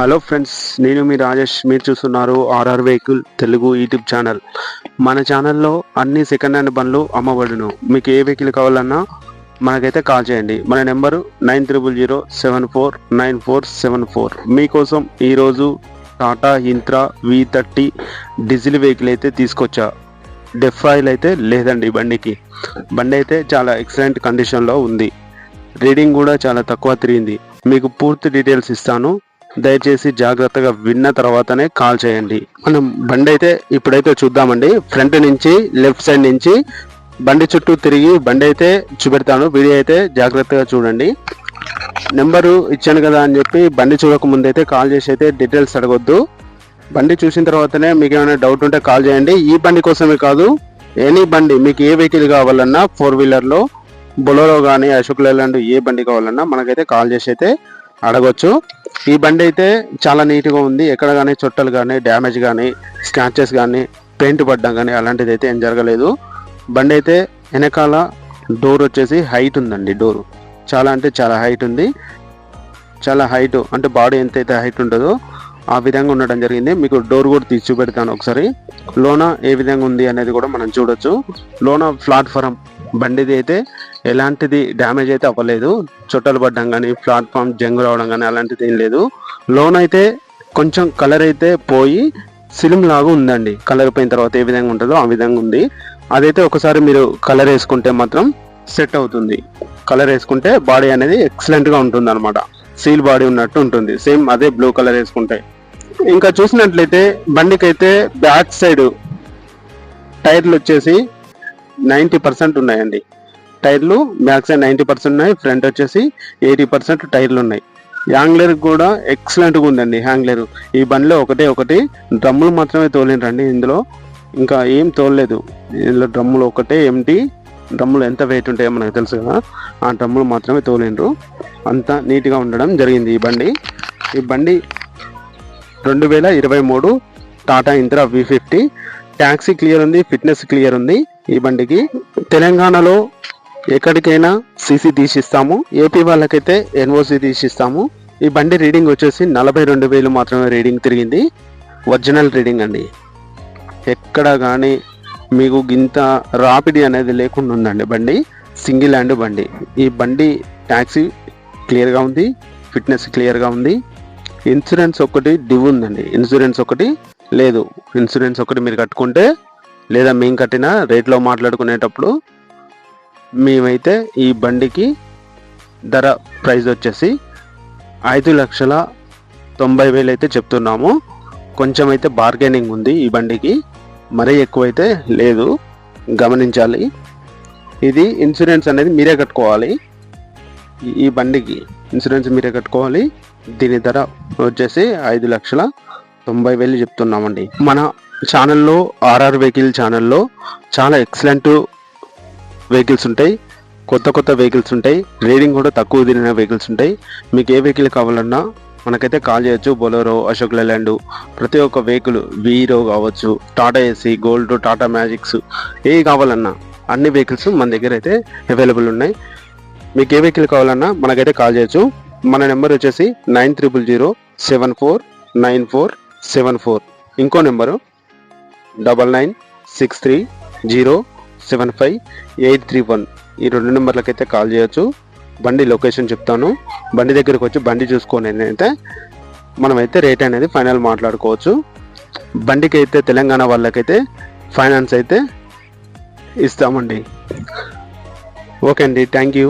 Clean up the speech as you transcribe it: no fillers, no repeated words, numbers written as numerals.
Hello friends, నేను మీ రాజేష్. మీరు చూస్తున్నారు RR vehicle Telugu YouTube channel. మన ఛానల్లో అన్ని సెకండ్ హ్యాండ్ బండ్లు అమ్మబడును. మీకు ఏ వెహికల్ కావాలన్నా మనకైతే కాల్ చేయండి. మన నెంబరు 9000749474. మీకోసం ఈరోజు Tata intra V30 diesel vehicle అయితే తీసుకొచ్చా. డెఫ్ ఆయిల్ అయితే లేదండి బండికి. బండి అయితే చాలా ఎక్సలెంట్ కండిషన్లో ఉంది. రీడింగ్ కూడా చాలా తక్కువ తిరిగింది. మీకు పూర్తి డీటెయిల్స్ ఇస్తాను, దయచేసి జాగ్రత్తగా విన్న తర్వాతనే కాల్ చేయండి. మనం బండి అయితే ఇప్పుడైతే చూద్దామండి. ఫ్రంట్ నుంచి లెఫ్ట్ సైడ్ నుంచి బండి చుట్టూ తిరిగి బండి అయితే చూపెడతాను. వీడియో అయితే జాగ్రత్తగా చూడండి. నెంబరు ఇచ్చాను కదా అని చెప్పి బండి చూడక ముందు అయితే కాల్ చేసి అయితే డీటెయిల్స్ అడగొద్దు. బండి చూసిన తర్వాతనే మీకు ఏమైనా డౌట్ ఉంటే కాల్ చేయండి. ఈ బండి కోసమే కాదు, ఎనీ బండి మీకు ఏ వెహికల్ కావాలన్నా, 4 వీలర్లో బొలోరో కానీ అశోక్ లేలాండ్ ఏ బండి కావాలన్నా మనకైతే కాల్ చేసి అయితే అడగొచ్చు. ఈ బండి అయితే చాలా నీట్గా ఉంది. ఎక్కడ కానీ చుట్టలు కానీ, డ్యామేజ్ కానీ, స్క్రాచెస్ కానీ, పెయింట్ పడ్డం కానీ అలాంటిది అయితే ఏం జరగలేదు. బండి అయితే వెనకాల డోర్ వచ్చేసి హైట్ ఉందండి. డోరు చాలా అంటే చాలా హైట్ ఉంది. చాలా హైట్ అంటే బాడీ ఎంతైతే హైట్ ఉంటుందో ఆ విధంగా ఉండడం జరిగింది. మీకు డోర్ కూడా తీసి చూపెడతాను ఒకసారి. లోన ఏ విధంగా ఉంది అనేది కూడా మనం చూడొచ్చు. లోన ప్లాట్ఫారం బండిది అయితే ఎలాంటిది డ్యామేజ్ అయితే అవ్వలేదు. చుట్టలు పడ్డం కానీ, ప్లాట్ఫామ్ జంగు రావడం కానీ అలాంటిది ఏం లేదు. లోన్ అయితే కొంచెం కలర్ అయితే పోయి సిలిం లాగా ఉందండి. కలర్ పోయిన తర్వాత ఏ విధంగా ఉంటుందో ఆ విధంగా ఉంది. అదైతే ఒకసారి మీరు కలర్ వేసుకుంటే మాత్రం సెట్ అవుతుంది. కలర్ వేసుకుంటే బాడీ అనేది ఎక్సలెంట్గా ఉంటుంది అనమాట. సీల్ బాడీ ఉన్నట్టు ఉంటుంది. సేమ్ అదే బ్లూ కలర్ వేసుకుంటే. ఇంకా చూసినట్లయితే బండికి అయితే బ్యాక్ సైడ్ టైర్లు వచ్చేసి 90% ఉన్నాయండి. టైర్లు బ్యాక్ సైడ్ 90% ఉన్నాయి. ఫ్రంట్ వచ్చేసి 80% టైర్లు ఉన్నాయి. హ్యాంగ్లర్ కూడా ఎక్సలెంట్గా ఉందండి. హ్యాంగ్లర్ ఈ బండిలో ఒకటి డ్రమ్ములు మాత్రమే తోలిండ్రండి. ఇందులో ఇంకా ఏం తోలలేదు. ఇందులో డ్రమ్ములు ఒకటే ఎంటీ. డ్రమ్ములు ఎంత వెయిట్ ఉంటాయో మనకు తెలుసు కదా, ఆ డ్రమ్ములు మాత్రమే తోలిండ్రు. అంతా నీట్గా ఉండడం జరిగింది ఈ బండి 2023 Tata intra V50. Taxi clear ఉంది, ఫిట్నెస్ క్లియర్ ఉంది. ఈ బండికి తెలంగాణలో ఎక్కడికైనా సీసీ తీసిస్తాము. ఏపీ వాళ్ళకైతే NOC తీసిస్తాము. ఈ బండి రీడింగ్ వచ్చేసి 42,000 మాత్రమే రీడింగ్ తిరిగింది. ఒరిజినల్ రీడింగ్ అండి. ఎక్కడ కానీ మీకు గింత రాపిడి అనేది లేకుండా ఉందండి బండి. సింగిల్ హ్యాండ్ బండి. ఈ బండి ట్యాక్సీ క్లియర్గా ఉంది, ఫిట్నెస్ క్లియర్గా ఉంది. ఇన్సూరెన్స్ ఒకటి డ్యూ ఉందండి. ఇన్సూరెన్స్ ఒకటి లేదు. ఇన్సూరెన్స్ ఒకటి మీరు కట్టుకుంటే, లేదా మేము కట్టిన రేట్లో మాట్లాడుకునేటప్పుడు మేమైతే ఈ బండికి ధర ప్రైస్ వచ్చేసి 5,90,000 అయితే చెప్తున్నాము. కొంచెం అయితే బార్గెనింగ్ ఉంది ఈ బండికి, మరీ ఎక్కువైతే లేదు, గమనించాలి. ఇది ఇన్సూరెన్స్ అనేది మీరే కట్టుకోవాలి. ఈ బండికి ఇన్సూరెన్స్ మీరే కట్టుకోవాలి. దీని ధర వచ్చేసి 5,90,000 చెప్తున్నామండి. మన ఛానల్లో ఆర్ఆర్ వెహికల్ ఛానల్లో చాలా ఎక్సలెంట్ వెహికల్స్ ఉంటాయి. కొత్త వెహికల్స్ ఉంటాయి. రీడింగ్ కూడా తక్కువ తిరిగిన వెహికల్స్ ఉంటాయి. మీకు ఏ వెహికల్ కావాలన్నా మనకైతే కాల్ చేయొచ్చు. బొలోరో, అశోక్ లేలాండ్, ప్రతి ఒక్క వెహికల్, వీరో కావచ్చు, Tata Ace, Gold, Tata magics, ఏ కావాలన్నా అన్ని వెహికల్స్ మన దగ్గర అయితే అవైలబుల్ ఉన్నాయి. మీకు ఏ వెహికల్ కావాలన్నా మనకైతే కాల్ చేయొచ్చు. మన నెంబర్ వచ్చేసి 9000749474. ఇంకో నెంబరు 9963075831. ఈ 2 నెంబర్లకైతే కాల్ చేయొచ్చు. బండి లొకేషన్ చెప్తాను. బండి దగ్గరకు వచ్చి బండి చూసుకొని అయితే మనమైతే రేట్ అనేది ఫైనల్ మాట్లాడుకోవచ్చు. బండికి అయితే తెలంగాణ వాళ్ళకైతే ఫైనాన్స్ అయితే ఇస్తామండి. ఓకే అండి, థ్యాంక్ యూ.